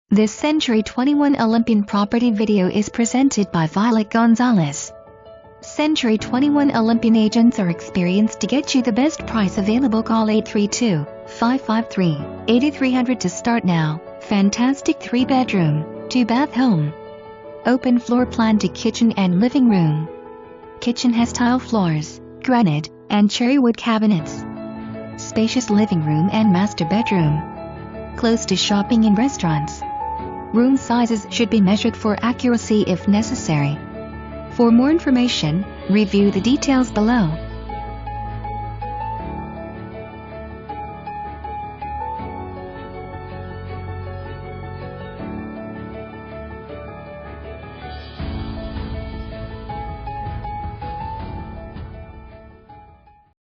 This Century 21 Olympian property video is presented by Gonzalez. Century 21 Olympian agents are experienced to get you the best price available. Call 832-553-8300 to start now. Fantastic 3-bedroom, 2-bath home. Open floor plan to kitchen and living room. Kitchen has tile floors, granite, and cherry wood cabinets. Spacious living room and master bedroom. Close to shopping and restaurants. Room sizes should be measured for accuracy if necessary. For more information, review the details below.